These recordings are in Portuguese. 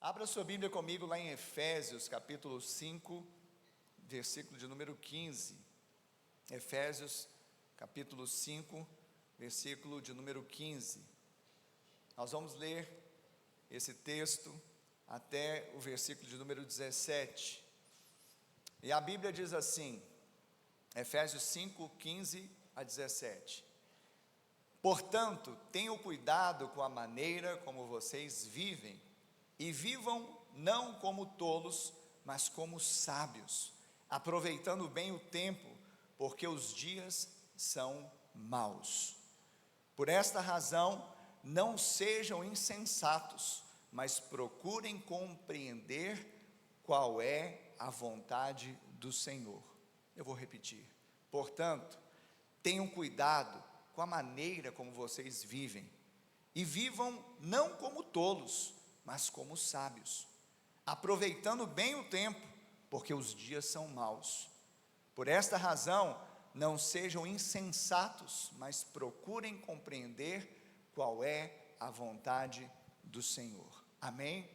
Abra sua Bíblia comigo lá em Efésios, capítulo 5, versículo de número 15. Efésios, capítulo 5, versículo de número 15. Nós vamos ler esse texto até o versículo de número 17. E a Bíblia diz assim, Efésios 5, 15 a 17. Portanto, tenham cuidado com a maneira como vocês vivem, e vivam não como tolos, mas como sábios, aproveitando bem o tempo, porque os dias são maus. Por esta razão, não sejam insensatos, mas procurem compreender qual é a vontade do Senhor. Eu vou repetir. Portanto, tenham cuidado com a maneira como vocês vivem, e vivam não como tolos, mas como sábios, aproveitando bem o tempo, porque os dias são maus. Por esta razão, não sejam insensatos, mas procurem compreender qual é a vontade do Senhor. Amém?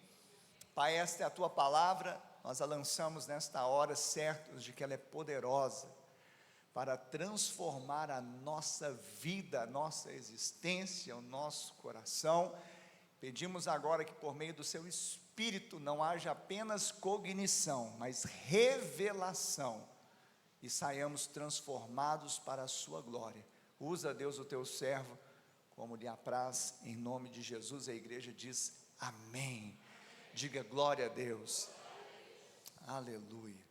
Pai, esta é a tua palavra, nós a lançamos nesta hora, certos de que ela é poderosa para transformar a nossa vida, a nossa existência, o nosso coração. Pedimos agora que por meio do seu Espírito não haja apenas cognição, mas revelação, e saiamos transformados para a sua glória. Usa, Deus, o teu servo como lhe apraz, em nome de Jesus. A igreja diz amém. Diga glória a Deus. Aleluia.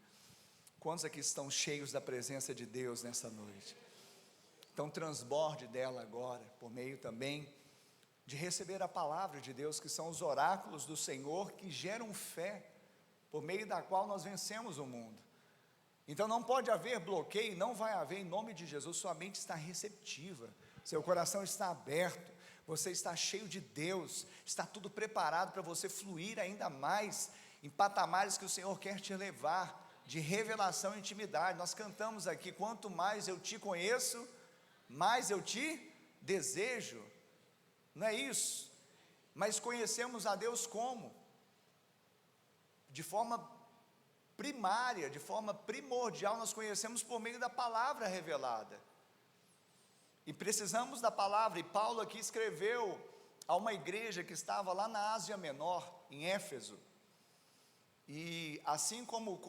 Quantos aqui estão cheios da presença de Deus nessa noite? Então transborde dela agora, por meio também de receber a palavra de Deus, que são os oráculos do Senhor, que geram fé, por meio da qual nós vencemos o mundo. Então não pode haver bloqueio, não vai haver, em nome de Jesus. Sua mente está receptiva, seu coração está aberto, você está cheio de Deus, está tudo preparado para você fluir ainda mais em patamares que o Senhor quer te levar, de revelação e intimidade. Nós cantamos aqui, quanto mais eu te conheço, mais eu te desejo. Não é isso? Mas conhecemos a Deus como? De forma primária, de forma primordial, nós conhecemos por meio da palavra revelada. E precisamos da palavra, e Paulo aqui escreveu a uma igreja que estava lá na Ásia Menor, em Éfeso. E assim como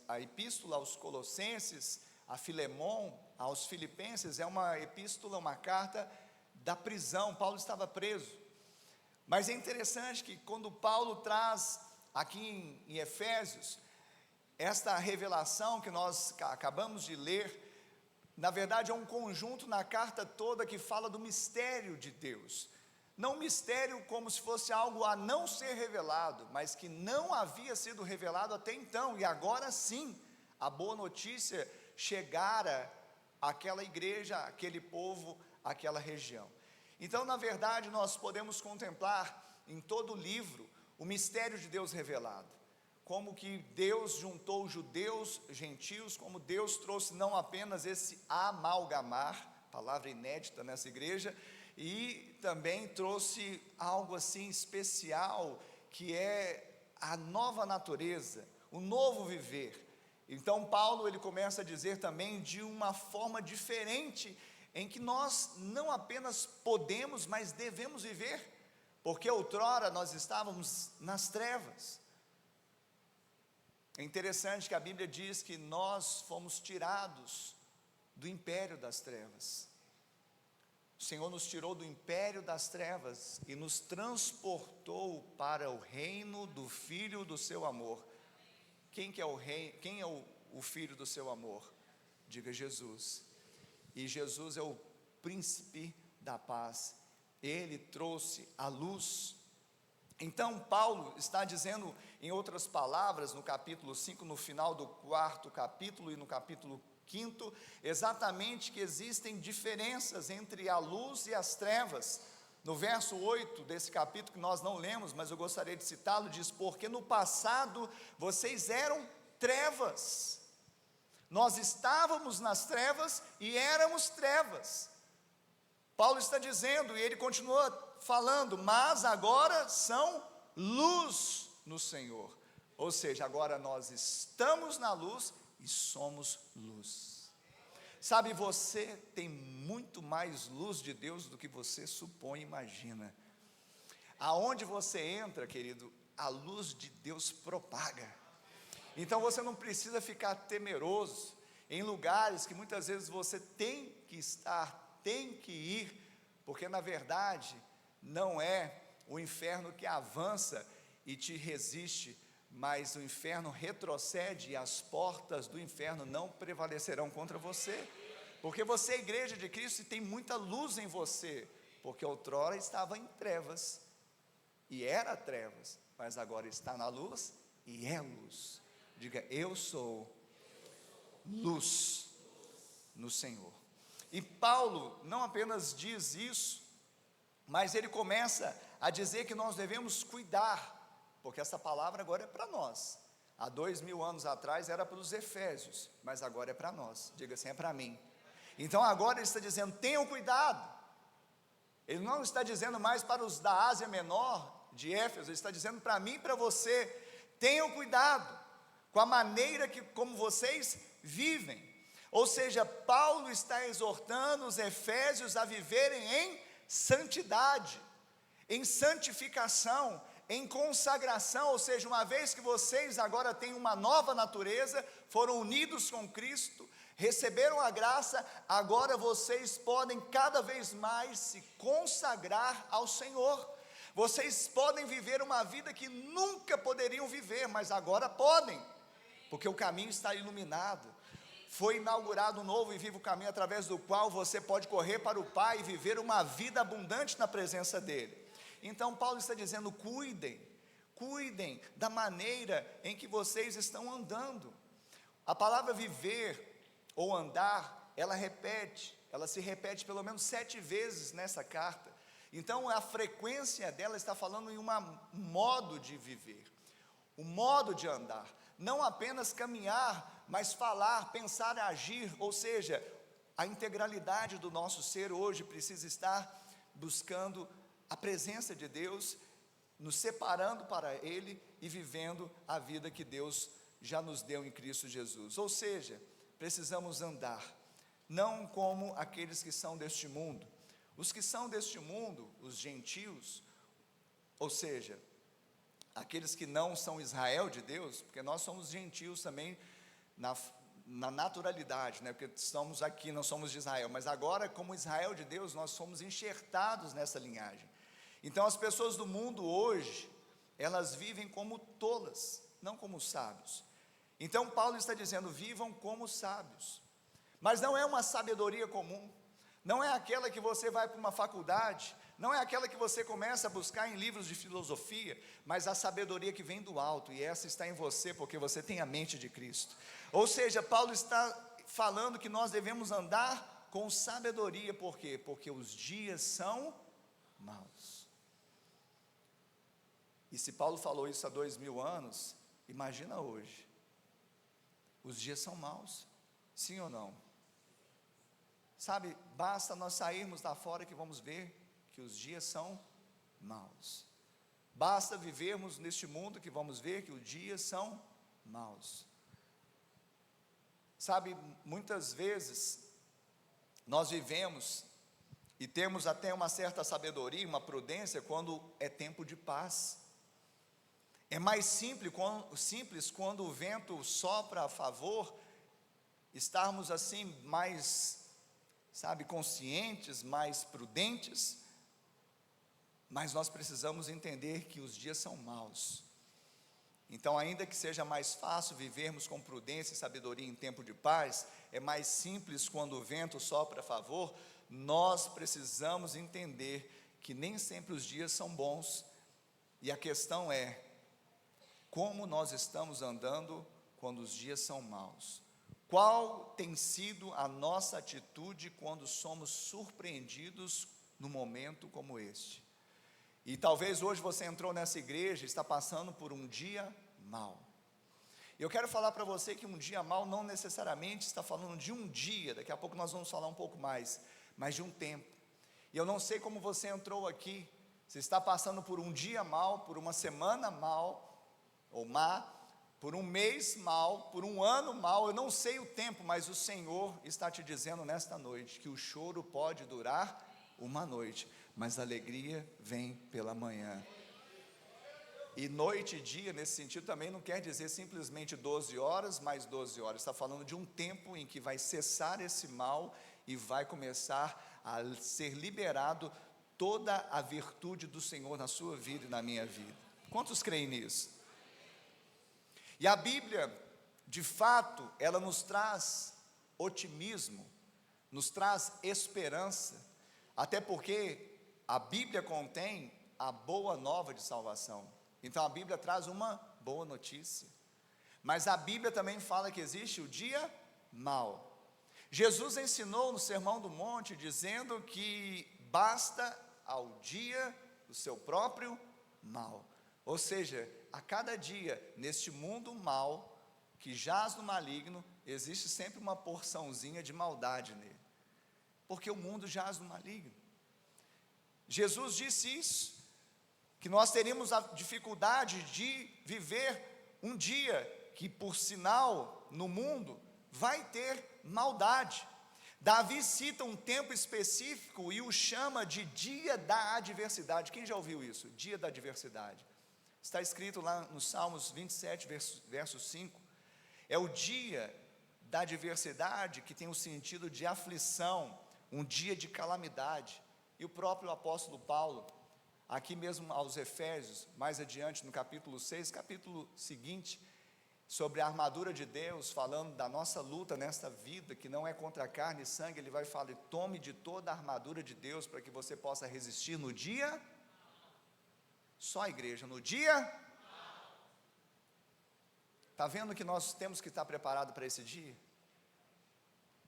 a epístola aos Colossenses, a Filemon, aos Filipenses, é uma epístola, uma carta da prisão. Paulo estava preso. Mas é interessante que quando Paulo traz aqui em Efésios esta revelação que nós acabamos de ler, na verdade é um conjunto na carta toda que fala do mistério de Deus. Não mistério como se fosse algo a não ser revelado, mas que não havia sido revelado até então, e agora sim, a boa notícia chegara àquela igreja, àquele povo, àquela região. Então, na verdade, nós podemos contemplar em todo o livro o mistério de Deus revelado, como que Deus juntou judeus, gentios, como Deus trouxe não apenas esse amalgamar, palavra inédita nessa igreja, e também trouxe algo assim especial, que é a nova natureza, o novo viver. Então Paulo ele começa a dizer também de uma forma diferente, em que nós não apenas podemos, mas devemos viver, porque outrora nós estávamos nas trevas. É interessante que a Bíblia diz que nós fomos tirados do império das trevas. O Senhor nos tirou do império das trevas e nos transportou para o reino do Filho do seu amor. Quem que é o rei? Quem é o Filho do seu amor? Diga Jesus. E Jesus é o príncipe da paz. Ele trouxe a luz. Então Paulo está dizendo, em outras palavras, no capítulo 5, no final do 4º capítulo e no capítulo 5º, exatamente que existem diferenças entre a luz e as trevas. No verso 8 desse capítulo, que nós não lemos, mas eu gostaria de citá-lo, diz: porque no passado vocês eram trevas, nós estávamos nas trevas e éramos trevas. Paulo está dizendo, e ele continua falando, mas agora são luz no Senhor. Ou seja, agora nós estamos na luz e somos luz. Sabe, você tem muito mais luz de Deus do que você supõe e imagina. Aonde você entra, querido, a luz de Deus propaga. Então você não precisa ficar temeroso em lugares que muitas vezes você tem que estar, tem que ir, porque na verdade não é o inferno que avança e te resiste, mas o inferno retrocede e as portas do inferno não prevalecerão contra você, porque você é a igreja de Cristo e tem muita luz em você, porque outrora estava em trevas, e era trevas, mas agora está na luz e é luz. Diga, eu sou luz no Senhor. E Paulo não apenas diz isso, mas ele começa a dizer que nós devemos cuidar, porque essa palavra agora é para nós. Há 2000 anos atrás era para os Efésios, mas agora é para nós. Diga assim, é para mim. Então agora ele está dizendo, tenham cuidado. Ele não está dizendo mais para os da Ásia Menor, de Éfeso, ele está dizendo para mim e para você, tenham cuidado com a maneira como vocês vivem. Ou seja, Paulo está exortando os efésios a viverem em santidade, em santificação, em consagração. Ou seja, uma vez que vocês agora têm uma nova natureza, foram unidos com Cristo, receberam a graça, agora vocês podem cada vez mais se consagrar ao Senhor. Vocês podem viver uma vida que nunca poderiam viver, mas agora podem, porque o caminho está iluminado. Foi inaugurado um novo e vivo caminho, através do qual você pode correr para o Pai e viver uma vida abundante na presença dEle. Então Paulo está dizendo, cuidem da maneira em que vocês estão andando. A palavra viver ou andar, ela se repete pelo menos 7 vezes nessa carta. Então a frequência dela está falando em um modo de viver, um modo de andar, não apenas caminhar, mas falar, pensar, agir. Ou seja, a integralidade do nosso ser hoje precisa estar buscando a presença de Deus, nos separando para Ele e vivendo a vida que Deus já nos deu em Cristo Jesus. Ou seja, precisamos andar, não como aqueles que são deste mundo. Os que são deste mundo, os gentios, ou seja, aqueles que não são Israel de Deus, porque nós somos gentios também na naturalidade, né? Porque estamos aqui, não somos de Israel, mas agora como Israel de Deus, nós somos enxertados nessa linhagem. Então as pessoas do mundo hoje, elas vivem como tolas, não como sábios. Então Paulo está dizendo, vivam como sábios, mas não é uma sabedoria comum, não é aquela que você vai para uma faculdade, não é aquela que você começa a buscar em livros de filosofia, mas a sabedoria que vem do alto, e essa está em você, porque você tem a mente de Cristo. Ou seja, Paulo está falando que nós devemos andar com sabedoria. Por quê? Porque os dias são maus. E se Paulo falou isso há 2000 anos, imagina hoje. Os dias são maus, sim ou não? Sabe, basta nós sairmos lá fora que vamos ver que os dias são maus. Basta vivermos neste mundo que vamos ver que os dias são maus. Sabe, muitas vezes nós vivemos e temos até uma certa sabedoria, uma prudência quando é tempo de paz. É mais simples quando o vento sopra a favor, estarmos assim mais, conscientes, mais prudentes, mas nós precisamos entender que os dias são maus. Então, ainda que seja mais fácil vivermos com prudência e sabedoria em tempo de paz, é mais simples quando o vento sopra a favor. Nós precisamos entender que nem sempre os dias são bons, e a questão é, como nós estamos andando quando os dias são maus? Qual tem sido a nossa atitude quando somos surpreendidos num momento como este? E talvez hoje você entrou nessa igreja e está passando por um dia mau. Eu quero falar para você que um dia mau não necessariamente está falando de um dia, daqui a pouco nós vamos falar um pouco mais, mas de um tempo. E eu não sei como você entrou aqui, se está passando por um dia mal, por uma semana mal, ou má, por um mês mal, por um ano mal, eu não sei o tempo, mas o Senhor está te dizendo nesta noite, que o choro pode durar uma noite, mas a alegria vem pela manhã. E noite e dia, nesse sentido, também não quer dizer simplesmente 12 horas, mais 12 horas, está falando de um tempo em que vai cessar esse mal, e vai começar a ser liberado toda a virtude do Senhor na sua vida e na minha vida. Quantos creem nisso? E a Bíblia, de fato, ela nos traz otimismo, nos traz esperança, até porque a Bíblia contém a boa nova de salvação. Então a Bíblia traz uma boa notícia, mas a Bíblia também fala que existe o dia mau. Jesus ensinou no Sermão do Monte, dizendo que basta ao dia o seu próprio mal. Ou seja, a cada dia, neste mundo mal, que jaz no maligno, existe sempre uma porçãozinha de maldade nele, porque o mundo jaz no maligno. Jesus disse isso, que nós teríamos a dificuldade de viver um dia que, por sinal, no mundo, vai ter maldade. Davi cita um tempo específico e o chama de dia da adversidade. Quem já ouviu isso? Dia da adversidade. Está escrito lá nos Salmos 27, verso 5. É o dia da adversidade que tem o sentido de aflição, um dia de calamidade. E o próprio apóstolo Paulo, aqui mesmo aos Efésios, mais adiante no capítulo 6, capítulo seguinte, sobre a armadura de Deus, falando da nossa luta nesta vida, que não é contra carne e sangue, ele vai falar: tome de toda a armadura de Deus, para que você possa resistir no dia, só a igreja, no dia, está vendo que nós temos que estar preparados para esse dia?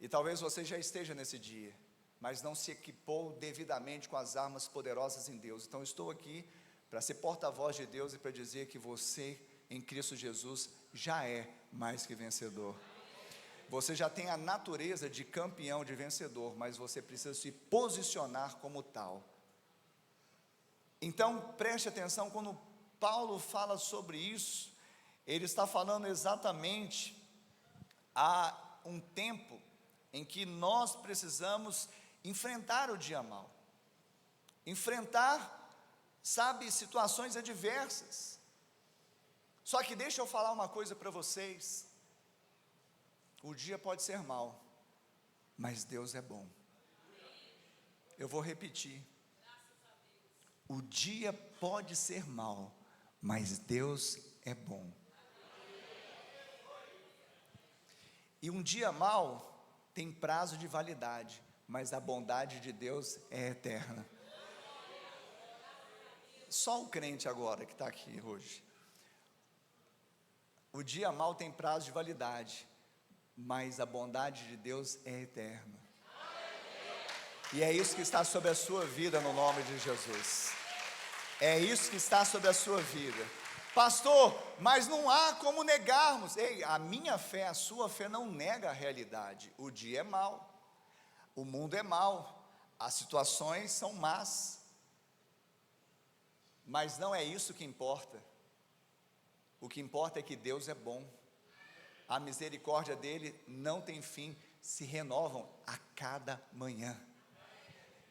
E talvez você já esteja nesse dia, mas não se equipou devidamente com as armas poderosas em Deus. Então estou aqui para ser porta-voz de Deus e para dizer que você, em Cristo Jesus, já é mais que vencedor. Você já tem a natureza de campeão, de vencedor, mas você precisa se posicionar como tal. Então preste atenção, quando Paulo fala sobre isso, ele está falando exatamente há um tempo em que nós precisamos enfrentar o dia mau, enfrentar, situações adversas. Só que deixa eu falar uma coisa para vocês: o dia pode ser mau, mas Deus é bom. Eu vou repetir: o dia pode ser mau, mas Deus é bom. E um dia mau tem prazo de validade, mas a bondade de Deus é eterna. Só o crente agora que está aqui hoje. O dia mau tem prazo de validade, mas a bondade de Deus é eterna. E é isso que está sobre a sua vida, no nome de Jesus. É isso que está sobre a sua vida. Pastor, mas não há como negarmos. Ei, a minha fé, a sua fé não nega a realidade. O dia é mau, o mundo é mau, as situações são más, mas não é isso que importa. O que importa é que Deus é bom, a misericórdia dele não tem fim, se renovam a cada manhã.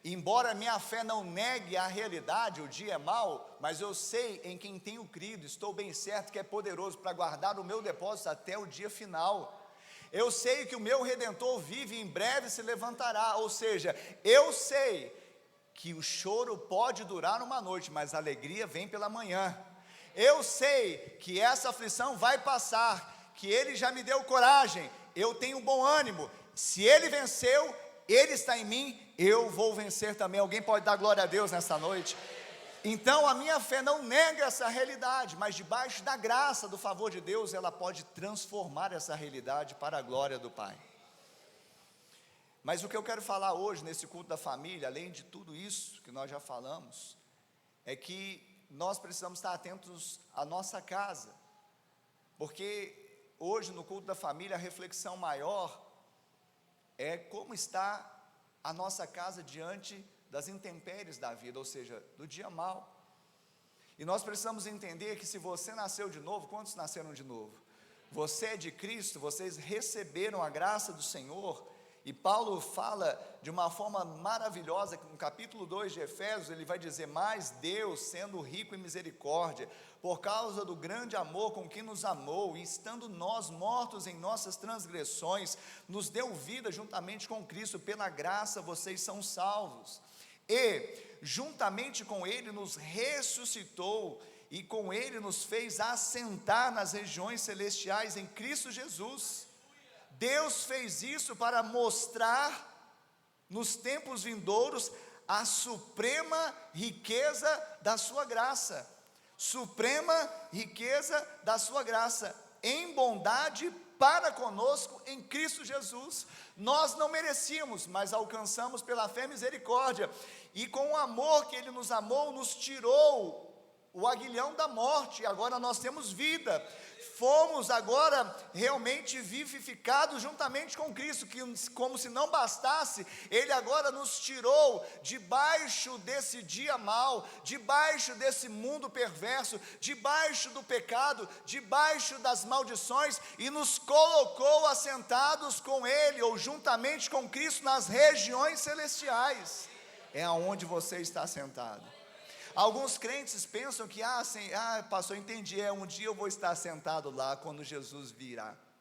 Embora minha fé não negue a realidade, o dia é mau, mas eu sei em quem tenho crido, estou bem certo que é poderoso para guardar o meu depósito até o dia final. Eu sei que o meu Redentor vive e em breve se levantará, ou seja, eu sei que o choro pode durar uma noite, mas a alegria vem pela manhã. Eu sei que essa aflição vai passar, que Ele já me deu coragem, eu tenho bom ânimo, se Ele venceu, Ele está em mim, eu vou vencer também. Alguém pode dar glória a Deus nessa noite? Então a minha fé não nega essa realidade, mas debaixo da graça, do favor de Deus, ela pode transformar essa realidade para a glória do Pai. Mas o que eu quero falar hoje nesse culto da família, além de tudo isso que nós já falamos, é que nós precisamos estar atentos à nossa casa, porque hoje no culto da família a reflexão maior é como está a nossa casa diante das intempéries da vida, ou seja, do dia mau. E nós precisamos entender que se você nasceu de novo, quantos nasceram de novo? Você é de Cristo, vocês receberam a graça do Senhor, e Paulo fala de uma forma maravilhosa, que no capítulo 2 de Efésios, ele vai dizer: mas Deus, sendo rico em misericórdia, por causa do grande amor com que nos amou, e estando nós mortos em nossas transgressões, nos deu vida juntamente com Cristo, pela graça vocês são salvos, e juntamente com Ele nos ressuscitou, e com Ele nos fez assentar nas regiões celestiais em Cristo Jesus. Deus fez isso para mostrar nos tempos vindouros a suprema riqueza da sua graça, suprema riqueza da sua graça, em bondade para conosco em Cristo Jesus. Nós não merecíamos, mas alcançamos pela fé e misericórdia, e com o amor que Ele nos amou, nos tirou o aguilhão da morte, e agora nós temos vida. Fomos agora realmente vivificados juntamente com Cristo, que como se não bastasse, Ele agora nos tirou debaixo desse dia mau, debaixo desse mundo perverso, debaixo do pecado, debaixo das maldições, e nos colocou assentados com Ele, ou juntamente com Cristo, nas regiões celestiais. É aonde você está assentado. Alguns crentes pensam que, pastor, entendi, um dia eu vou estar sentado lá quando Jesus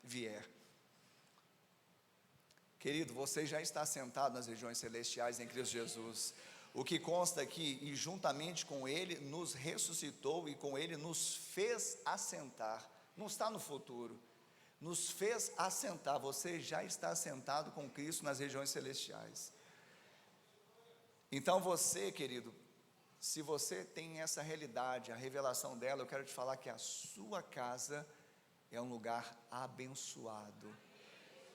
vier. Querido, você já está sentado nas regiões celestiais em Cristo Jesus. O que consta aqui, e juntamente com Ele nos ressuscitou, e com Ele nos fez assentar. Não está no futuro, nos fez assentar. Você já está assentado com Cristo nas regiões celestiais. Então você, querido, se você tem essa realidade, a revelação dela, eu quero te falar que a sua casa é um lugar abençoado.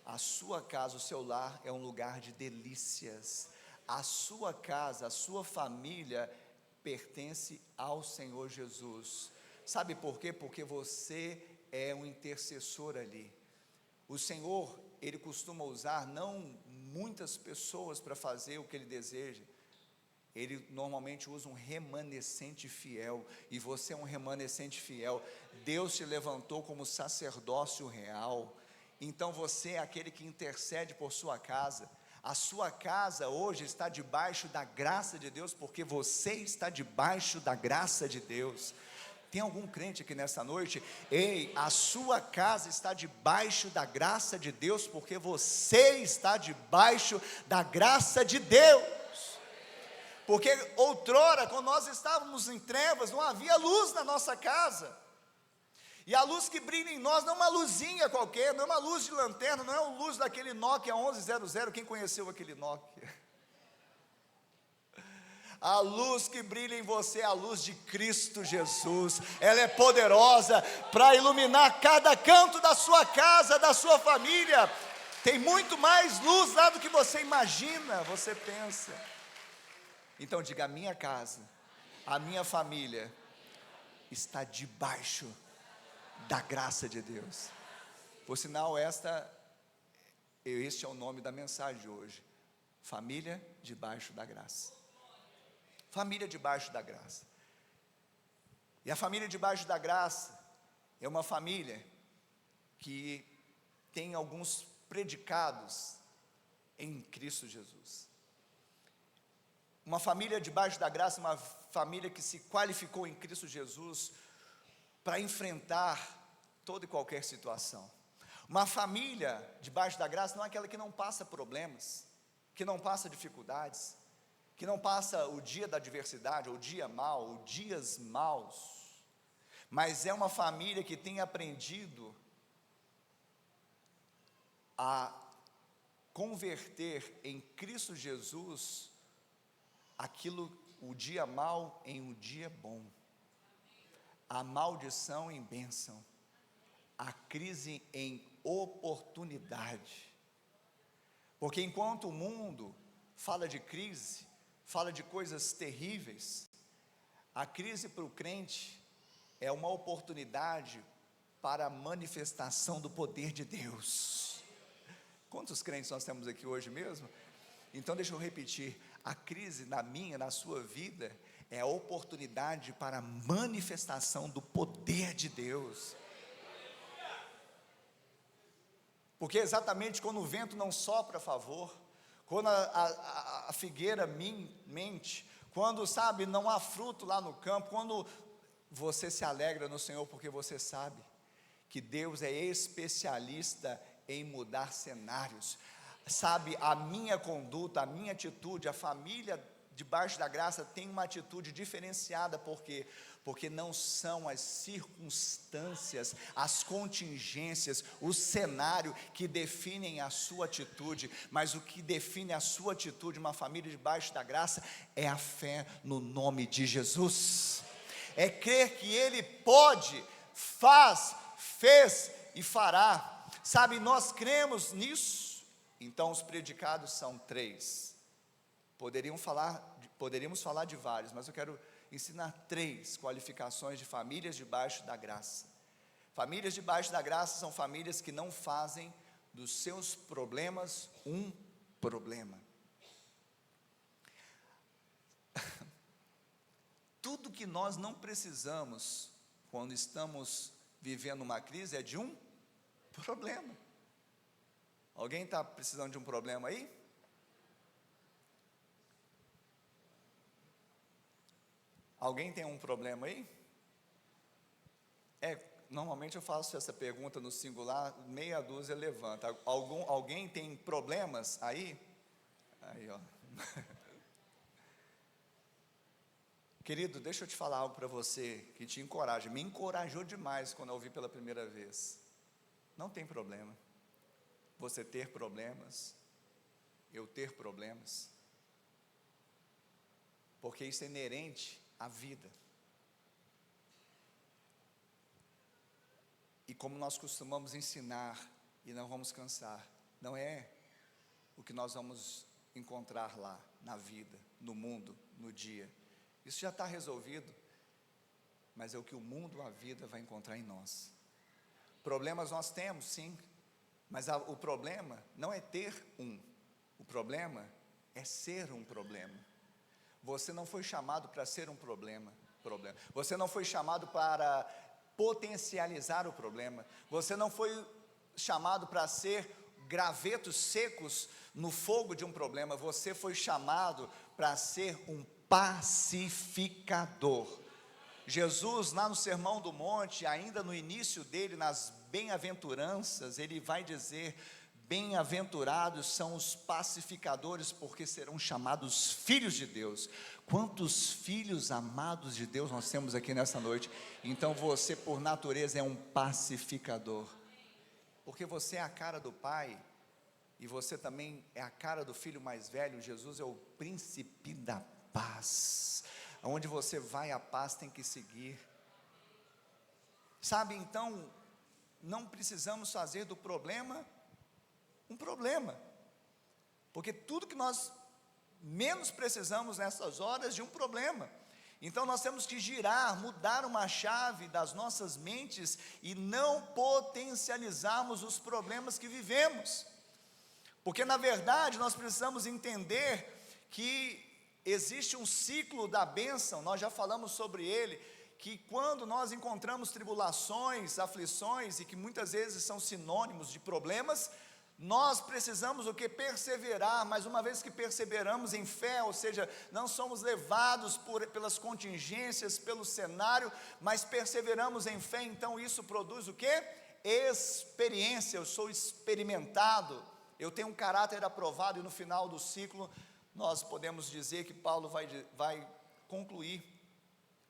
A sua casa, o seu lar é um lugar de delícias. A sua casa, a sua família pertence ao Senhor Jesus. Sabe por quê? Porque você é um intercessor ali. O Senhor, Ele costuma usar não muitas pessoas para fazer o que Ele deseja. Ele normalmente usa um remanescente fiel, e você é um remanescente fiel. Deus te levantou como sacerdócio real, então você é aquele que intercede por sua casa. A sua casa hoje está debaixo da graça de Deus, porque você está debaixo da graça de Deus. Tem algum crente aqui nessa noite? Ei, a sua casa está debaixo da graça de Deus, porque você está debaixo da graça de Deus. Porque outrora, quando nós estávamos em trevas, não havia luz na nossa casa, e a luz que brilha em nós não é uma luzinha qualquer, não é uma luz de lanterna, não é a luz daquele Nokia 1100, quem conheceu aquele Nokia? A luz que brilha em você é a luz de Cristo Jesus. Ela é poderosa para iluminar cada canto da sua casa, da sua família. Tem muito mais luz lá do que você imagina, você pensa. Então diga: a minha casa, a minha família está debaixo da graça de Deus. Por sinal, este é o nome da mensagem de hoje: família debaixo da graça. Família debaixo da graça. E a família debaixo da graça é uma família que tem alguns predicados em Cristo Jesus. Uma família debaixo da graça, uma família que se qualificou em Cristo Jesus para enfrentar toda e qualquer situação. Uma família debaixo da graça não é aquela que não passa problemas, que não passa dificuldades, que não passa o dia da adversidade, ou o dia mau, ou dias maus, mas é uma família que tem aprendido a converter em Cristo Jesus o dia mau em um dia bom, a maldição em bênção, a crise em oportunidade. Porque enquanto o mundo fala de crise, fala de coisas terríveis, a crise para o crente é uma oportunidade para a manifestação do poder de Deus. Quantos crentes nós temos aqui hoje mesmo? Então deixa eu repetir: A crise na minha, na sua vida, é a oportunidade para a manifestação do poder de Deus. Porque exatamente quando o vento não sopra a favor, quando a figueira mente, quando, sabe, não há fruto lá no campo, quando você se alegra no Senhor, porque você sabe que Deus é especialista em mudar cenários. Sabe, a minha conduta, a minha atitude, a família debaixo da graça tem uma atitude diferenciada, porque não são as circunstâncias, as contingências, o cenário que definem a sua atitude, mas o que define a sua atitude, uma família debaixo da graça, é a fé no nome de Jesus, é crer que Ele pode, faz, fez e fará. Sabe, nós cremos nisso. Então os predicados são 3, poderíamos falar de vários, mas eu quero ensinar 3 qualificações de famílias debaixo da graça. Famílias debaixo da graça são famílias que não fazem dos seus problemas um problema. Tudo que nós não precisamos quando estamos vivendo uma crise é de um problema. Alguém está precisando de um problema aí? Alguém tem um problema aí? Normalmente eu faço essa pergunta no singular, meia dúzia levanta. Alguém tem problemas aí? Aí, ó. Querido, deixa eu te falar algo para você que te encoraja. Me encorajou demais quando eu ouvi pela primeira vez. Não tem problema você ter problemas, eu ter problemas, porque isso é inerente à vida. E como nós costumamos ensinar, e não vamos cansar, não é o que nós vamos encontrar lá, na vida, no mundo, no dia. Isso já está resolvido, mas é o que o mundo, a vida vai encontrar em nós. Problemas nós temos, sim, mas o problema não é ter o problema é ser um problema. Você não foi chamado para ser um problema. Você não foi chamado para potencializar o problema. Você não foi chamado para ser gravetos secos no fogo de um problema. Você foi chamado para ser um pacificador. Jesus, lá no Sermão do Monte, ainda no início dele, nas bem-aventuranças, ele vai dizer: bem-aventurados são os pacificadores, porque serão chamados filhos de Deus. Quantos filhos amados de Deus nós temos aqui nessa noite? Então você, por natureza, é um pacificador, porque você é a cara do Pai, e você também é a cara do Filho mais velho. Jesus é o príncipe da paz. Aonde você vai, a paz tem que seguir. Sabe, então, não precisamos fazer do problema um problema, porque tudo que nós menos precisamos nessas horas de um problema. Então nós temos que girar, mudar uma chave das nossas mentes e não potencializarmos os problemas que vivemos, porque na verdade nós precisamos entender que existe um ciclo da bênção. Nós já falamos sobre ele, que quando nós encontramos tribulações, aflições, e que muitas vezes são sinônimos de problemas, nós precisamos o que? Perseverar. Mas uma vez que perseveramos em fé, ou seja, não somos levados pelas contingências, pelo cenário, mas perseveramos em fé, então isso produz o que? Experiência. Eu sou experimentado, eu tenho um caráter aprovado, e no final do ciclo, nós podemos dizer que Paulo vai concluir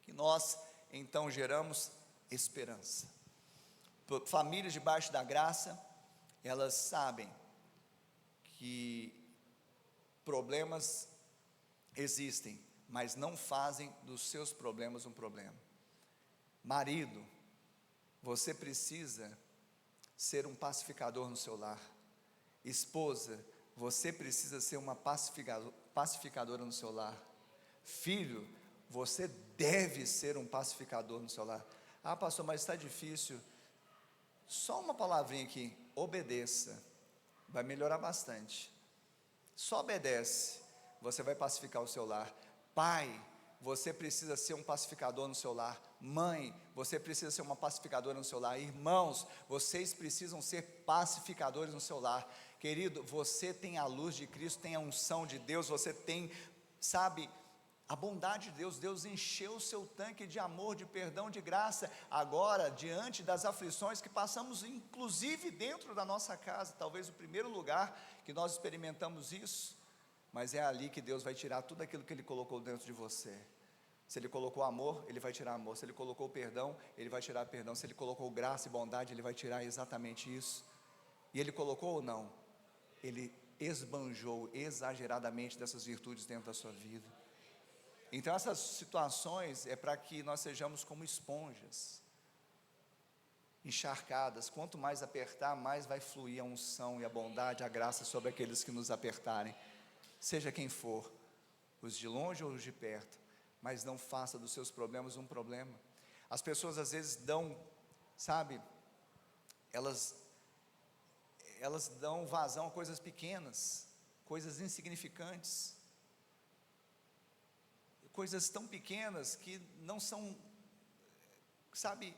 que nós então geramos esperança. Famílias debaixo da graça, elas sabem que problemas existem, mas não fazem dos seus problemas um problema. Marido, você precisa ser um pacificador no seu lar. Esposa, você precisa ser uma pacificadora no seu lar. Filho, você deve ser um pacificador no seu lar. Ah, pastor, mas está difícil. Só uma palavrinha aqui: obedeça, vai melhorar bastante. Só obedece. você vai pacificar o seu lar. Pai, você precisa ser um pacificador no seu lar. Mãe, você precisa ser uma pacificadora no seu lar. Irmãos, vocês precisam ser pacificadores no seu lar. Querido, você tem a luz de Cristo, tem a unção de Deus, você tem, sabe, a bondade de Deus. Deus encheu o seu tanque de amor, de perdão, de graça. Agora, diante das aflições que passamos, inclusive dentro da nossa casa, talvez o primeiro lugar que nós experimentamos isso, mas é ali que Deus vai tirar tudo aquilo que Ele colocou dentro de você. Se Ele colocou amor, Ele vai tirar amor. Se Ele colocou perdão, Ele vai tirar perdão. Se Ele colocou graça e bondade, Ele vai tirar exatamente isso. E Ele colocou ou não? Ele esbanjou exageradamente dessas virtudes dentro da sua vida. Então essas situações é para que nós sejamos como esponjas, encharcadas. Quanto mais apertar, mais vai fluir a unção e a bondade, a graça sobre aqueles que nos apertarem. Seja quem for, os de longe ou os de perto, mas não faça dos seus problemas um problema. As pessoas às vezes dão, sabe, elas dão vazão a coisas pequenas, coisas insignificantes, coisas tão pequenas que não são, sabe,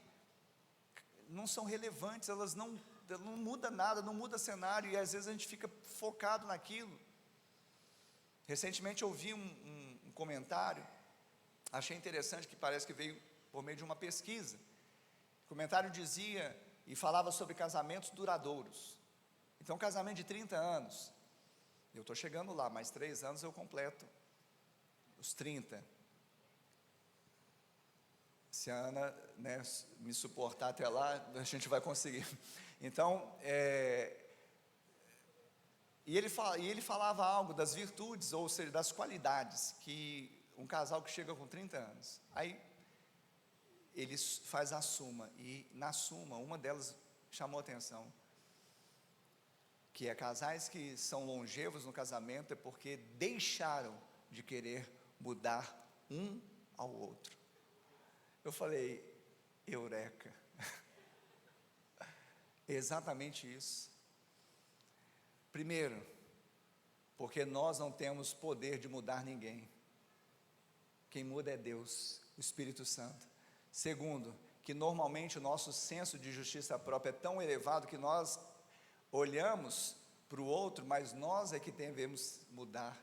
não são relevantes, elas não mudam nada, não muda cenário, e às vezes a gente fica focado naquilo. Recentemente eu ouvi um comentário, achei interessante, que parece que veio por meio de uma pesquisa. O comentário dizia e falava sobre casamentos duradouros. Então, casamento de 30 anos, eu estou chegando lá, mais 3 anos eu completo os 30. Se a Ana, né, me suportar até lá, a gente vai conseguir. Então, e ele falava algo das virtudes, ou seja, das qualidades, que um casal que chega com 30 anos, aí ele faz a suma, e na suma, uma delas chamou a atenção, que é casais que são longevos no casamento, é porque deixaram de querer mudar um ao outro. Eu falei, eureka, exatamente isso. Primeiro, porque nós não temos poder de mudar ninguém, quem muda é Deus, o Espírito Santo. Segundo, que normalmente o nosso senso de justiça própria é tão elevado que nós olhamos para o outro, mas nós é que devemos mudar,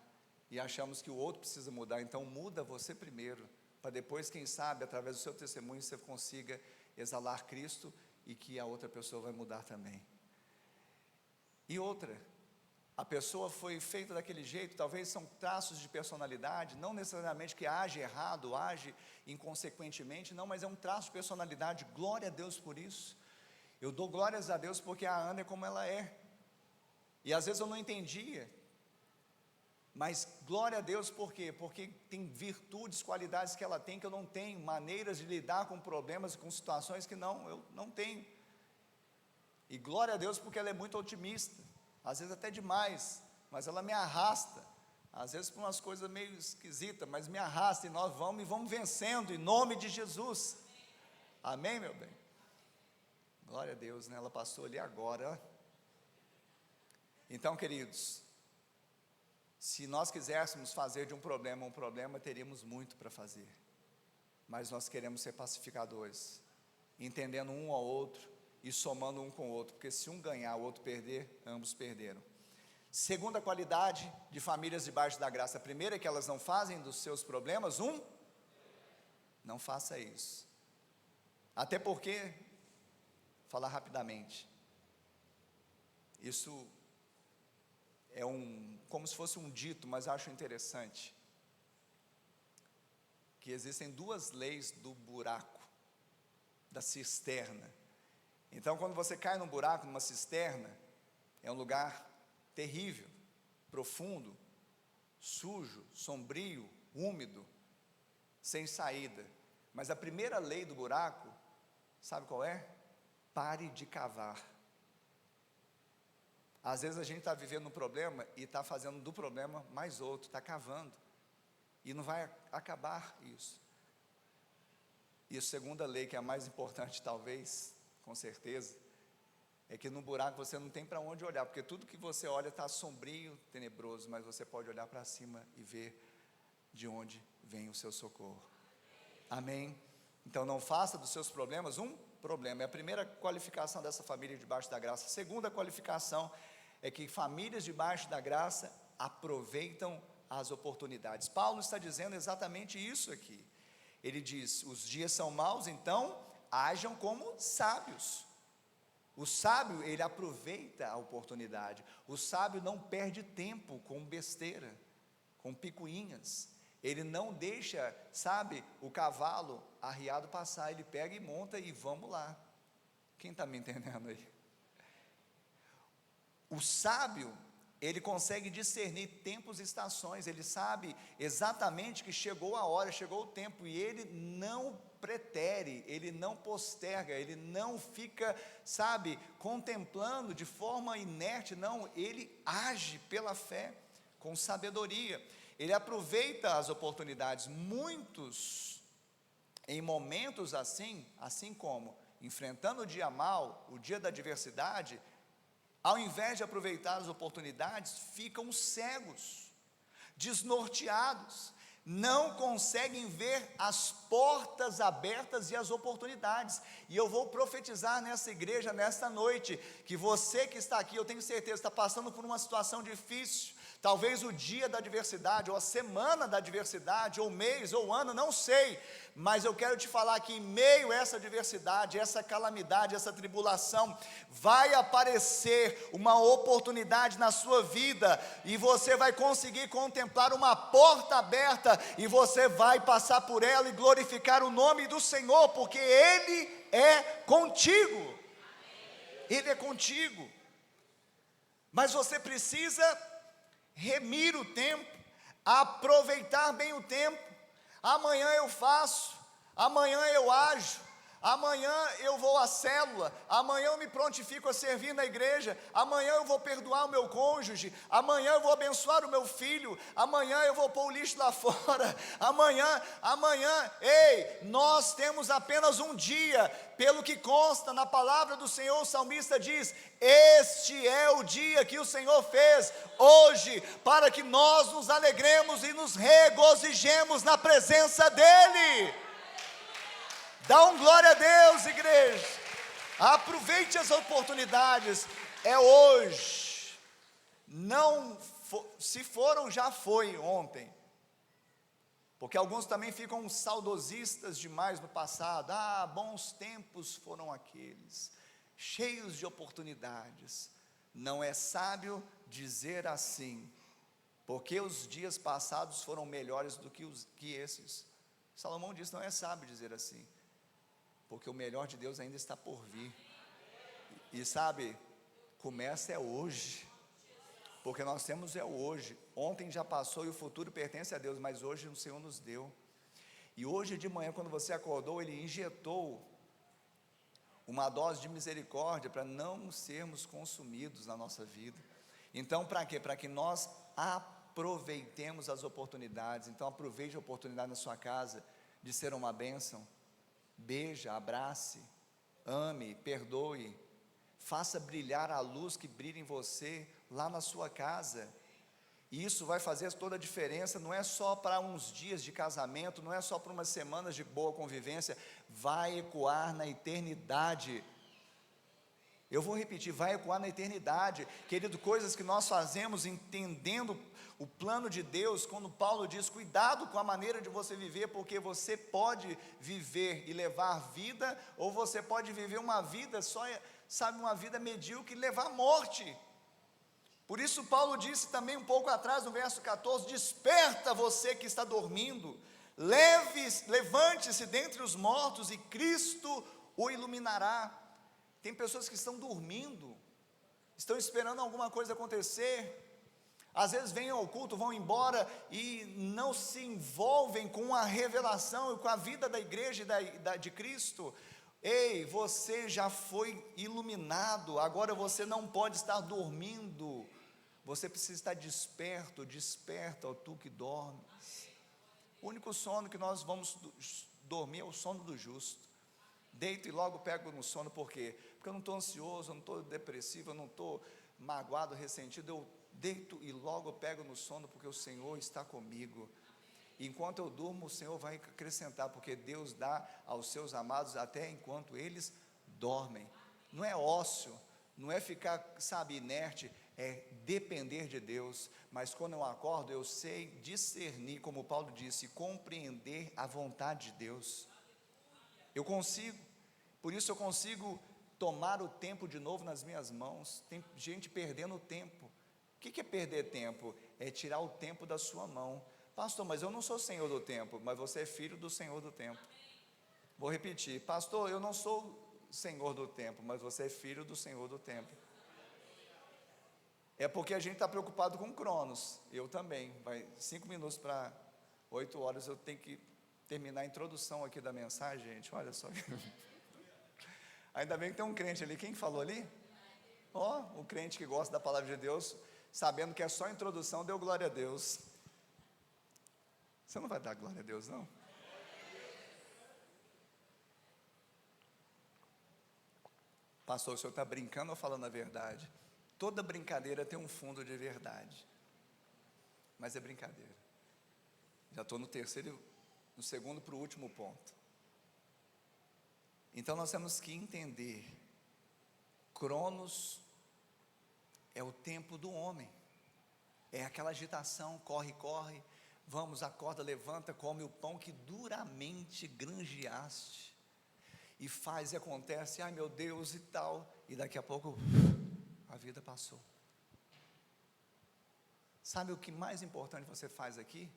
e achamos que o outro precisa mudar. Então muda você primeiro, para depois, quem sabe, através do seu testemunho, você consiga exalar Cristo, e que a outra pessoa vai mudar também. E outra, a pessoa foi feita daquele jeito, talvez são traços de personalidade, não necessariamente que age errado, age inconsequentemente, não, mas é um traço de personalidade. Glória a Deus por isso. Eu dou glórias a Deus porque a Ana é como ela é, e às vezes eu não entendia, mas glória a Deus por quê? Porque tem virtudes, qualidades que ela tem que eu não tenho, maneiras de lidar com problemas e com situações que eu não tenho, e glória a Deus porque ela é muito otimista, às vezes até demais, mas ela me arrasta, às vezes por umas coisas meio esquisitas, mas me arrasta, e nós vamos vencendo, em nome de Jesus, amém, meu bem? Glória a Deus, né? Ela passou ali agora. Então, queridos, se nós quiséssemos fazer de um problema, teríamos muito para fazer, mas nós queremos ser pacificadores, entendendo um ao outro, e somando um com o outro, porque se um ganhar, o outro perder, ambos perderam. Segunda qualidade de famílias debaixo da graça, a primeira é que elas não fazem dos seus problemas não faça isso, até porque, falar rapidamente, isso é como se fosse um dito, mas acho interessante, que existem 2 leis do buraco, da cisterna. Então, quando você cai num buraco, numa cisterna, é um lugar terrível, profundo, sujo, sombrio, úmido, sem saída. Mas a primeira lei do buraco, sabe qual é? Pare de cavar. Às vezes a gente está vivendo um problema e está fazendo do problema mais outro, está cavando, e não vai acabar isso. E a segunda lei, que é a mais importante talvez, com certeza, é que no buraco você não tem para onde olhar, porque tudo que você olha está sombrio, tenebroso, mas você pode olhar para cima e ver de onde vem o seu socorro. Amém? Então não faça dos seus problemas um problema. É a primeira qualificação dessa família debaixo da graça. A segunda qualificação é que famílias debaixo da graça aproveitam as oportunidades. Paulo está dizendo exatamente isso aqui. Ele diz: os dias são maus, então hajam como sábios. O sábio, ele aproveita a oportunidade. O sábio não perde tempo com besteira, com picuinhas. Ele não deixa, sabe, o cavalo arriado passar. Ele pega e monta e vamos lá. Quem está me entendendo aí? O sábio, ele consegue discernir tempos e estações. Ele sabe exatamente que chegou a hora, chegou o tempo, e ele não pretere, ele não posterga, ele não fica, sabe, contemplando de forma inerte, não, ele age pela fé, com sabedoria, ele aproveita as oportunidades. Muitos, em momentos assim como enfrentando o dia mau, o dia da adversidade, ao invés de aproveitar as oportunidades, ficam cegos, desnorteados, não conseguem ver as portas abertas e as oportunidades. E eu vou profetizar nessa igreja, nesta noite, que você que está aqui, eu tenho certeza, está passando por uma situação difícil, talvez o dia da adversidade, ou a semana da adversidade, ou o mês, ou o ano, não sei, mas eu quero te falar que em meio a essa adversidade, essa calamidade, essa tribulação, vai aparecer uma oportunidade na sua vida, e você vai conseguir contemplar uma porta aberta, e você vai passar por ela e glorificar o nome do Senhor, porque Ele é contigo, Ele é contigo, mas você precisa remir o tempo, aproveitar bem o tempo. Amanhã eu faço, amanhã eu ajo, amanhã eu vou à célula, amanhã eu me prontifico a servir na igreja, amanhã eu vou perdoar o meu cônjuge, amanhã eu vou abençoar o meu filho, amanhã eu vou pôr o lixo lá fora, amanhã, ei, nós temos apenas um dia, pelo que consta na palavra do Senhor. O salmista diz: este é o dia que o Senhor fez, hoje, para que nós nos alegremos e nos regozijemos na presença dEle. Dá um glória a Deus, igreja. Aproveite as oportunidades, é hoje. Não, se foram, já foi ontem. Porque alguns também ficam saudosistas demais no passado. Bons tempos foram aqueles, cheios de oportunidades. Não é sábio dizer assim, porque os dias passados foram melhores do que esses. Salomão diz: não é sábio dizer assim, porque o melhor de Deus ainda está por vir. E sabe, começa é hoje, porque nós temos é hoje. Ontem já passou e o futuro pertence a Deus, mas hoje o Senhor nos deu. E hoje de manhã, quando você acordou, Ele injetou uma dose de misericórdia para não sermos consumidos na nossa vida. Então, para quê? Para que nós aproveitemos as oportunidades. Então aproveite a oportunidade na sua casa de ser uma bênção. Beija, abrace, ame, perdoe, faça brilhar a luz que brilha em você lá na sua casa. E isso vai fazer toda a diferença. Não é só para uns dias de casamento, não é só para umas semanas de boa convivência, vai ecoar na eternidade. Eu vou repetir, vai ecoar na eternidade, querido. Coisas que nós fazemos entendendo o plano de Deus, quando Paulo diz: cuidado com a maneira de você viver, porque você pode viver e levar vida, ou você pode viver uma vida só, sabe, uma vida medíocre e levar à morte. Por isso Paulo disse também um pouco atrás, no verso 14: desperta você que está dormindo, levante-se dentre os mortos e Cristo o iluminará. Tem pessoas que estão dormindo, estão esperando alguma coisa acontecer, às vezes vêm ao culto, vão embora e não se envolvem com a revelação e com a vida da igreja e de Cristo. Ei, você já foi iluminado, agora você não pode estar dormindo, você precisa estar desperto. Desperta, ó tu que dormes. O único sono que nós vamos dormir é o sono do justo. Deito e logo pego no sono, por quê? Porque eu não estou ansioso, eu não estou depressivo, eu não estou magoado, ressentido, eu deito e logo pego no sono, porque o Senhor está comigo. E enquanto eu durmo, o Senhor vai acrescentar, porque Deus dá aos seus amados até enquanto eles dormem. Não é ócio, não é ficar, sabe, inerte, é depender de Deus. Mas quando eu acordo, eu sei discernir, como Paulo disse, compreender a vontade de Deus. Eu consigo, por isso eu consigo tomar o tempo de novo nas minhas mãos. Tem gente perdendo o tempo. O que é perder tempo? É tirar o tempo da sua mão. Pastor, mas eu não sou senhor do tempo. Mas você é filho do Senhor do tempo. Vou repetir, pastor, eu não sou senhor do tempo, mas você é filho do Senhor do tempo. É porque a gente está preocupado com Cronos. Eu também. Vai 5 minutos para 8 horas, eu tenho que terminar a introdução aqui da mensagem, gente. Olha só. Ainda bem que tem um crente ali. Quem falou ali? Ó, o crente que gosta da palavra de Deus, sabendo que é só a introdução, deu glória a Deus. Você não vai dar glória a Deus, não? Pastor, o senhor está brincando ou falando a verdade? Toda brincadeira tem um fundo de verdade. Mas é brincadeira. Já estou no segundo para o último ponto. Então nós temos que entender, Cronos é o tempo do homem, é aquela agitação, corre, corre, vamos, acorda, levanta, come o pão que duramente granjeaste, e faz e acontece, ai meu Deus e tal, e daqui a pouco, a vida passou. Sabe o que mais importante você faz aqui?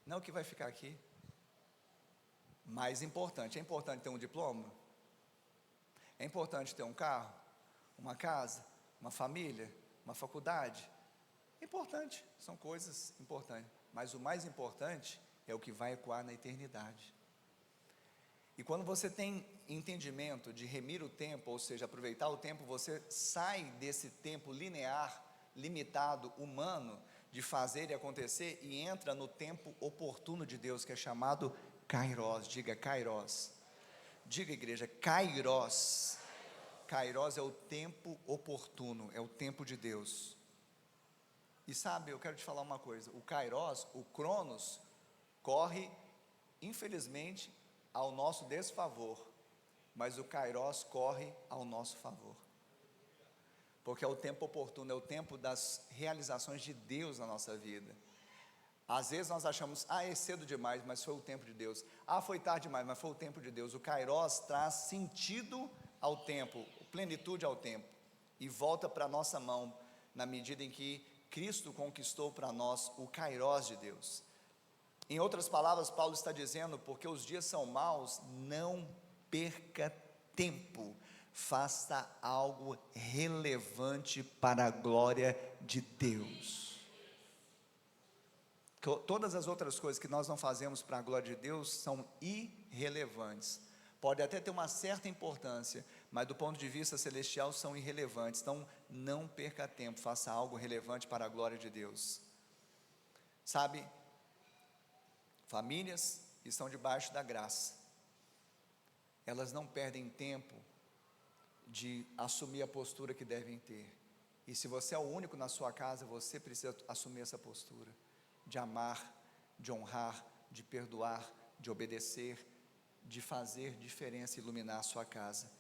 Não o que vai ficar aqui. Mais importante, é importante ter um diploma? É importante ter um carro, uma casa, uma família, uma faculdade? É importante, são coisas importantes, mas o mais importante é o que vai ecoar na eternidade. E quando você tem entendimento de remir o tempo, ou seja, aproveitar o tempo, você sai desse tempo linear, limitado, humano, de fazer e acontecer, e entra no tempo oportuno de Deus, que é chamado Kairos. Diga Kairos. Diga, igreja, Kairos. Kairos é o tempo oportuno, é o tempo de Deus. E sabe, eu quero te falar uma coisa, o Kairos, o Cronos, corre, infelizmente, ao nosso desfavor, mas o Kairos corre ao nosso favor, porque é o tempo oportuno, é o tempo das realizações de Deus na nossa vida. Às vezes nós achamos, é cedo demais, mas foi o tempo de Deus. Foi tarde demais, mas foi o tempo de Deus. O Kairos traz sentido ao tempo, plenitude ao tempo, e volta para a nossa mão, na medida em que Cristo conquistou para nós o Kairos de Deus. Em outras palavras, Paulo está dizendo, porque os dias são maus, não perca tempo, faça algo relevante para a glória de Deus. Todas as outras coisas que nós não fazemos para a glória de Deus são irrelevantes. Pode até ter uma certa importância, mas do ponto de vista celestial são irrelevantes. Então não perca tempo, faça algo relevante para a glória de Deus. Sabe, famílias que estão debaixo da graça, elas não perdem tempo de assumir a postura que devem ter. E se você é o único na sua casa, você precisa assumir essa postura de amar, de honrar, de perdoar, de obedecer, de fazer diferença e iluminar a sua casa.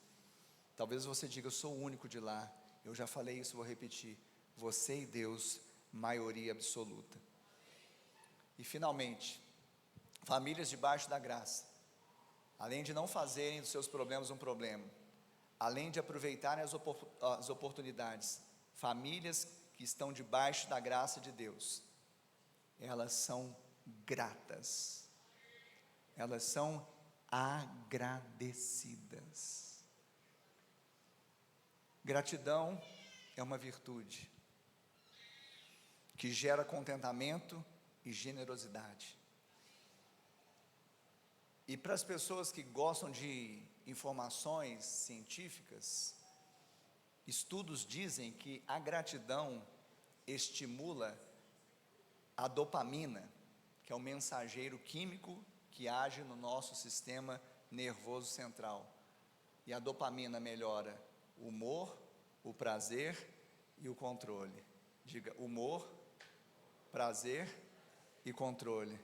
Talvez você diga, eu sou o único de lá. Eu já falei isso, vou repetir. Você e Deus, maioria absoluta. E finalmente, famílias debaixo da graça, além de não fazerem dos seus problemas um problema, além de aproveitarem as oportunidades, famílias que estão debaixo da graça de Deus, elas são gratas, elas são agradecidas. Gratidão é uma virtude que gera contentamento e generosidade. E para as pessoas que gostam de informações científicas, estudos dizem que a gratidão estimula a dopamina, que é o mensageiro químico que age no nosso sistema nervoso central. E a dopamina melhora o humor, o prazer e o controle. Diga, humor, prazer e controle.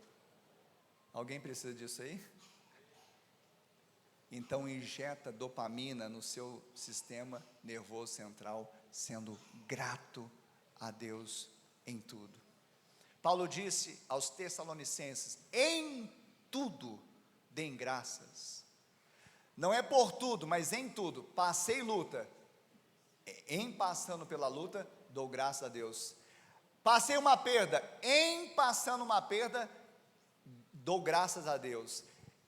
Alguém precisa disso aí? Então injeta dopamina no seu sistema nervoso central, sendo grato a Deus em tudo. Paulo disse aos Tessalonicenses: em tudo deem graças. Não é por tudo, mas em tudo. Passei luta, em passando pela luta, dou graças a Deus. Passei uma perda, em passando uma perda, dou graças a Deus.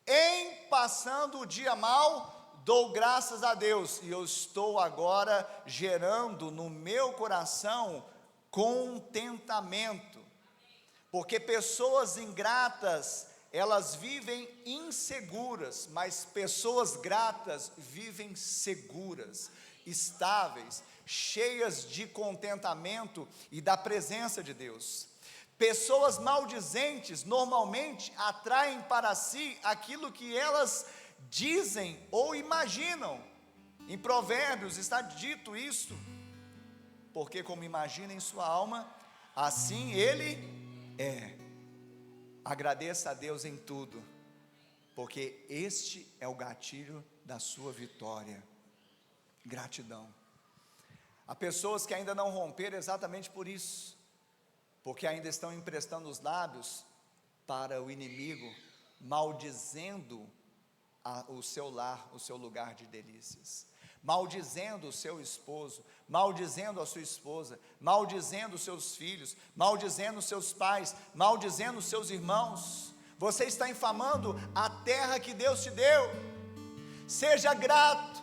Em passando o dia mal, dou graças a Deus. E eu estou agora gerando no meu coração contentamento. Porque pessoas ingratas, elas vivem inseguras, mas pessoas gratas vivem seguras, estáveis, cheias de contentamento e da presença de Deus. Pessoas maldizentes normalmente atraem para si aquilo que elas dizem ou imaginam. Em Provérbios está dito isso, porque como imagina em sua alma, assim ele é. Agradeça a Deus em tudo, porque este é o gatilho da sua vitória. Gratidão. Há pessoas que ainda não romperam exatamente por isso, porque ainda estão emprestando os lábios para o inimigo, maldizendo o seu lar, o seu lugar de delícias, maldizendo o seu esposo, maldizendo a sua esposa, maldizendo os seus filhos, maldizendo os seus pais, maldizendo os seus irmãos. Você está infamando a terra que Deus te deu. Seja grato,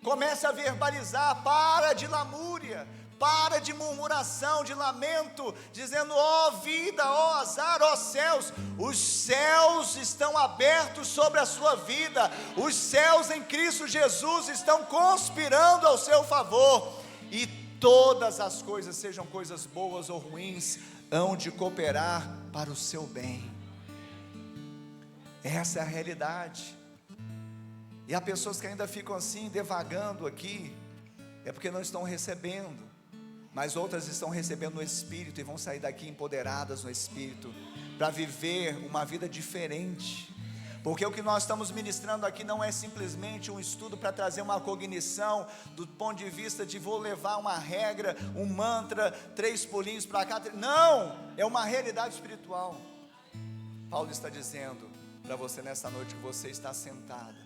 comece a verbalizar, para de lamúria, para de murmuração, de lamento, dizendo: ó vida, ó azar, ó céus. Os céus estão abertos sobre a sua vida, os céus em Cristo Jesus estão conspirando ao seu favor, e todas as coisas, sejam coisas boas ou ruins, hão de cooperar para o seu bem. Essa é a realidade. E há pessoas que ainda ficam assim, devagando aqui, é porque não estão recebendo. Mas outras estão recebendo no Espírito e vão sair daqui empoderadas no Espírito, para viver uma vida diferente. Porque o que nós estamos ministrando aqui não é simplesmente um estudo para trazer uma cognição, do ponto de vista de vou levar uma regra, um mantra, 3 pulinhos para cá, não, é uma realidade espiritual. Paulo está dizendo para você nessa noite que você está sentada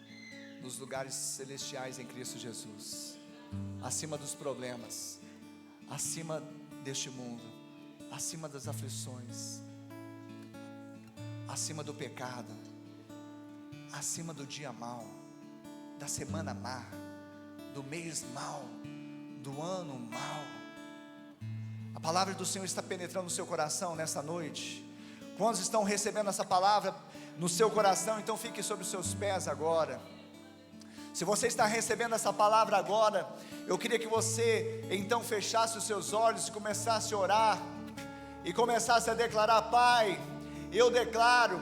nos lugares celestiais em Cristo Jesus, acima dos problemas, acima deste mundo, acima das aflições, acima do pecado, acima do dia mau, da semana má, do mês mau, do ano mau. A palavra do Senhor está penetrando no seu coração nessa noite. Quantos estão recebendo essa palavra no seu coração? Então fique sobre os seus pés agora. Se você está recebendo essa palavra agora, eu queria que você então fechasse os seus olhos e começasse a orar, e começasse a declarar: Pai, eu declaro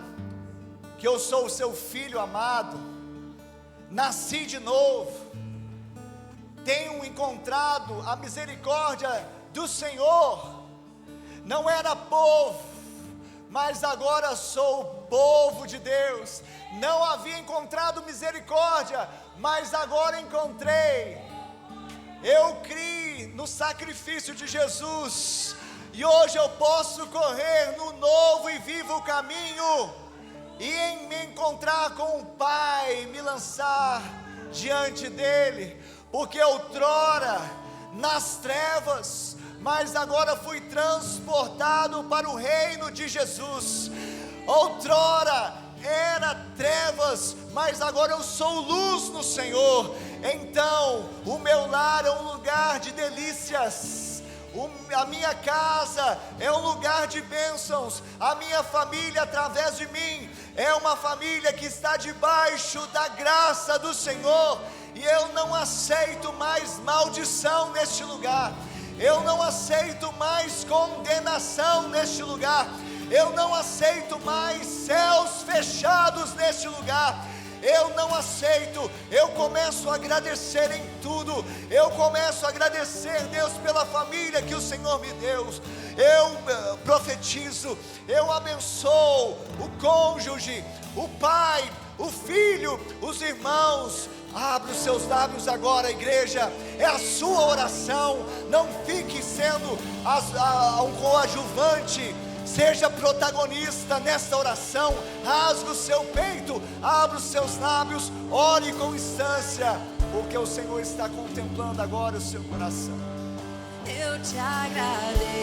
que eu sou o seu filho amado, nasci de novo, tenho encontrado a misericórdia do Senhor, não era povo, mas agora sou o povo de Deus. Não havia encontrado misericórdia, mas agora encontrei. Eu criei no sacrifício de Jesus, e hoje eu posso correr no novo e vivo caminho, e em me encontrar com o Pai, me lançar diante dele, porque outrora nas trevas, mas agora fui transportado para o reino de Jesus. Outrora era trevas, mas agora eu sou luz no Senhor. Então o meu lar é um lugar de delícias, a minha casa é um lugar de bênçãos, a minha família através de mim é uma família que está debaixo da graça do Senhor. E eu não aceito mais maldição neste lugar, eu não aceito mais condenação neste lugar, eu não aceito mais céus fechados neste lugar. eu não aceito. Eu começo a agradecer em tudo. Eu começo a agradecer, Deus, pela família que o Senhor me deu. Eu profetizo, eu abençoo o cônjuge, o pai, o filho, os irmãos. Abra os seus lábios agora, igreja. É a sua oração. Não fique sendo um coadjuvante. Seja protagonista nessa oração. Rasgue o seu peito, abra os seus lábios, ore com instância, porque o Senhor está contemplando agora o seu coração. Eu te agradeço,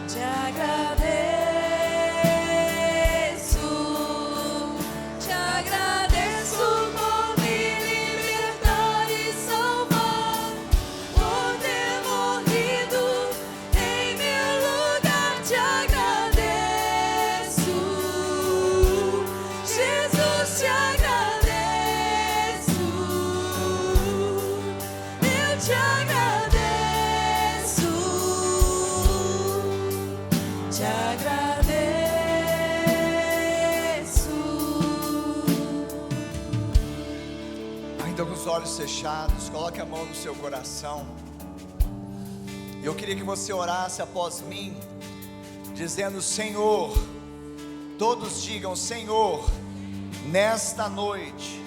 te agradeço. Olhos fechados, coloque a mão no seu coração. Eu queria que você orasse após mim, dizendo: Senhor, todos digam: Senhor, nesta noite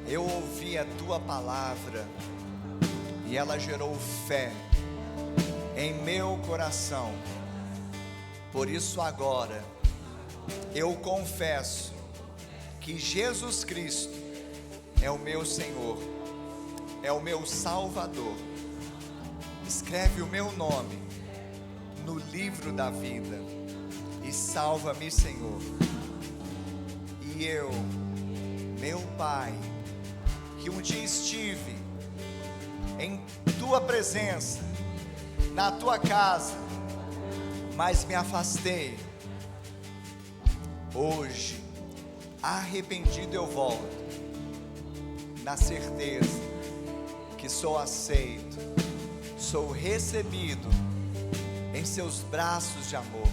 eu ouvi a tua palavra e ela gerou fé em meu coração. Por isso agora eu confesso que Jesus Cristo é o meu Senhor, é o meu Salvador. Escreve o meu nome no livro da vida e salva-me, Senhor. E eu, meu Pai, que um dia estive em tua presença, na tua casa, mas me afastei. Hoje, arrependido eu volto, na certeza que sou aceito, sou recebido em seus braços de amor.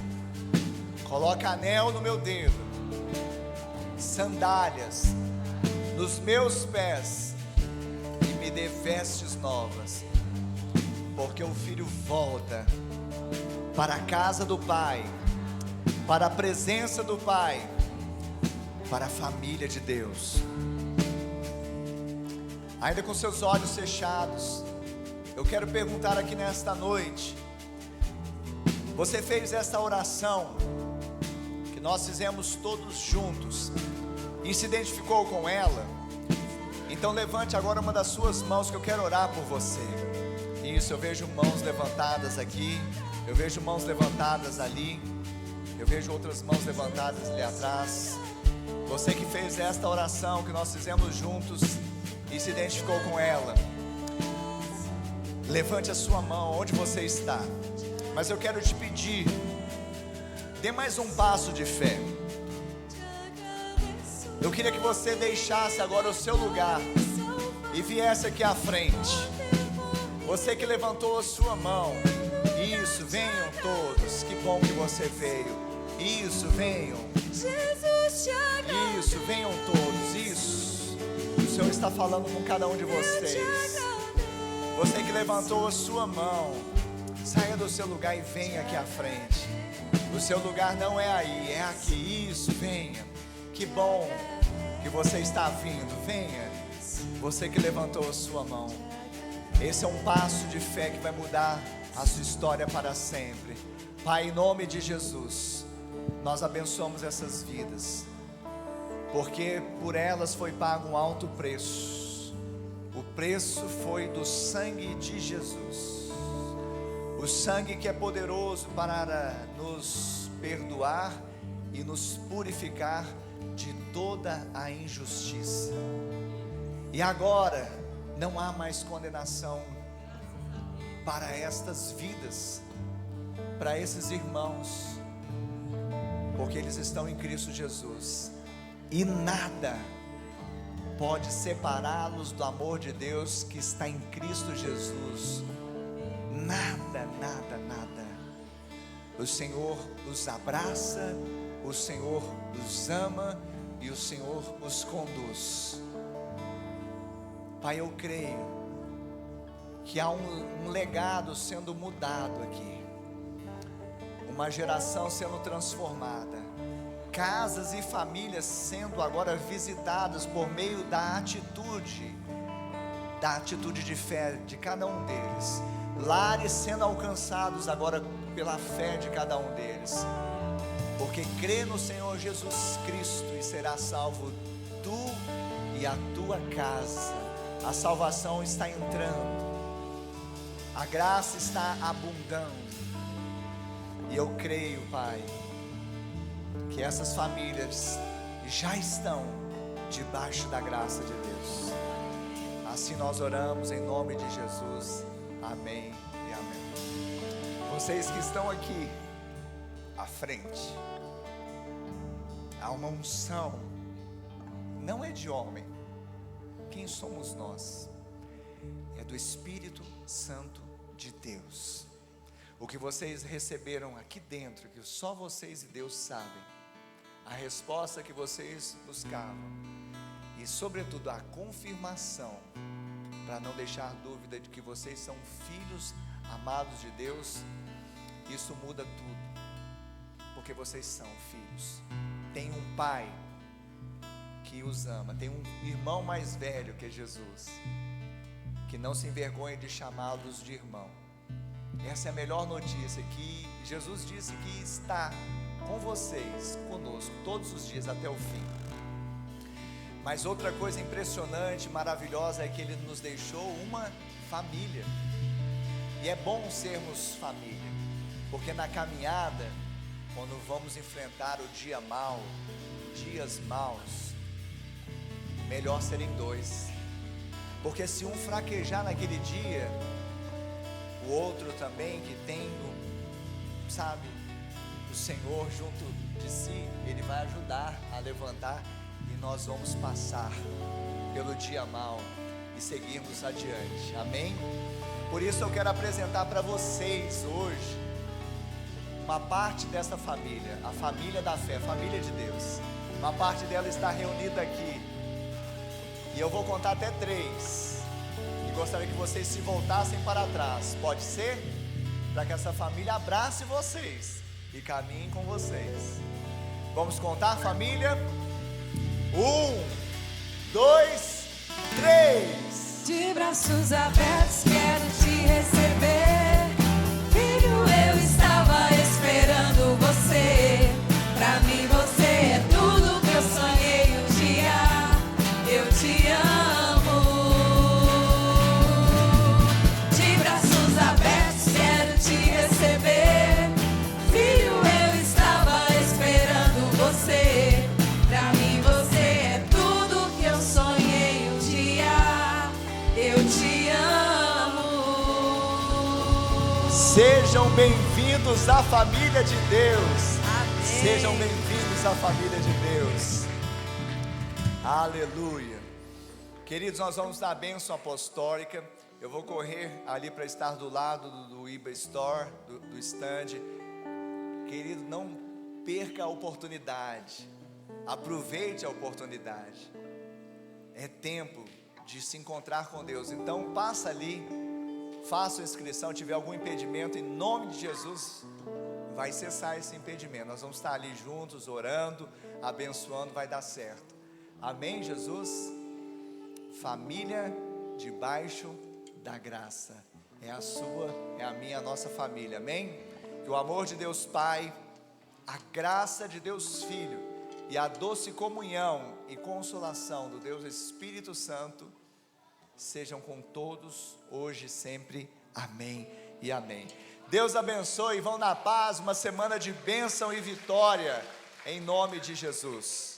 Coloca anel no meu dedo, sandálias nos meus pés e me dê vestes novas, porque o filho volta para a casa do Pai, para a presença do Pai, para a família de Deus. Ainda com seus olhos fechados, eu quero perguntar aqui nesta noite: você fez essa oração que nós fizemos todos juntos e se identificou com ela? Então levante agora uma das suas mãos, que eu quero orar por você. Isso, eu vejo mãos levantadas aqui, eu vejo mãos levantadas ali, eu vejo outras mãos levantadas ali atrás. Você que fez esta oração que nós fizemos juntos e se identificou com ela, levante a sua mão onde você está. Mas eu quero te pedir, dê mais um passo de fé. Eu queria que você deixasse agora o seu lugar e viesse aqui à frente. Você que levantou a sua mão, isso, venham todos. Que bom que você veio. Isso, venham. Isso, venham todos. Isso. O Senhor está falando com cada um de vocês. Você que levantou a sua mão, saia do seu lugar e venha aqui à frente. O seu lugar não é aí, é aqui. Isso, venha. Que bom que você está vindo. Venha. Você que levantou a sua mão. Esse é um passo de fé que vai mudar a sua história para sempre. Pai, em nome de Jesus, nós abençoamos essas vidas, porque por elas foi pago um alto preço. O preço foi do sangue de Jesus, o sangue que é poderoso para nos perdoar e nos purificar de toda a injustiça. E agora não há mais condenação para estas vidas, para esses irmãos, porque eles estão em Cristo Jesus. E nada pode separá-los do amor de Deus que está em Cristo Jesus. Nada, nada, nada. O Senhor os abraça, o Senhor os ama e o Senhor os conduz. Pai, eu creio que há um legado sendo mudado aqui, uma geração sendo transformada, casas e famílias sendo agora visitadas por meio da atitude de fé de cada um deles, lares sendo alcançados agora pela fé de cada um deles, porque crê no Senhor Jesus Cristo e será salvo tu e a tua casa. A salvação está entrando, a graça está abundando, e eu creio, Pai, que essas famílias já estão debaixo da graça de Deus. Assim nós oramos em nome de Jesus, amém e amém. Vocês que estão aqui à frente, há uma unção, não é de homem. Quem somos nós? É do Espírito Santo de Deus. O que vocês receberam aqui dentro, que só vocês e Deus sabem, a resposta que vocês buscavam, e sobretudo a confirmação, para não deixar dúvida de que vocês são filhos amados de Deus. Isso muda tudo, porque vocês são filhos. Tem um Pai que os ama, tem um irmão mais velho que é Jesus, que não se envergonha de chamá-los de irmão. Essa é a melhor notícia, que Jesus disse que está com vocês, conosco, todos os dias até o fim. Mas outra coisa impressionante, maravilhosa, é que Ele nos deixou uma família. E é bom sermos família, porque na caminhada, quando vamos enfrentar o dia mau, dias maus, melhor serem dois, porque se um fraquejar naquele dia, o outro também, que tem o Senhor junto de si, Ele vai ajudar a levantar, e nós vamos passar pelo dia mau e seguirmos adiante, amém? Por isso eu quero apresentar para vocês hoje uma parte dessa família, a família da fé, a família de Deus. Uma parte dela está reunida aqui, e eu vou contar até 3, e gostaria que vocês se voltassem para trás, pode ser? Para que essa família abrace vocês e caminhe com vocês. Vamos contar, família? 1, 2, 3. De braços abertos quero te receber. Filho, eu estava esperando você. Pra mim você é tudo que eu sonhei um dia. Eu te amo. De braços abertos quero te receber. Filho, eu estava esperando você. Pra mim você é tudo que eu sonhei um dia. Eu te amo. Sejam bem-vindos à família de Deus. Amém. Sejam bem-vindos à família de Deus. Aleluia. Queridos, nós vamos dar a bênção apostólica. Eu vou correr ali para estar do lado do IBA Store, do stand. Querido, não perca a oportunidade. Aproveite a oportunidade. É tempo de se encontrar com Deus. Então passa ali, faça a inscrição. Se tiver algum impedimento, em nome de Jesus, vai cessar esse impedimento. Nós vamos estar ali juntos, orando, abençoando, vai dar certo. Amém, Jesus? Família debaixo da graça. É a sua, é a minha, a nossa família. Amém? Que o amor de Deus Pai, a graça de Deus Filho e a doce comunhão e consolação do Deus Espírito Santo sejam com todos, hoje e sempre. Amém e amém. Deus abençoe, vão na paz, uma semana de bênção e vitória, em nome de Jesus.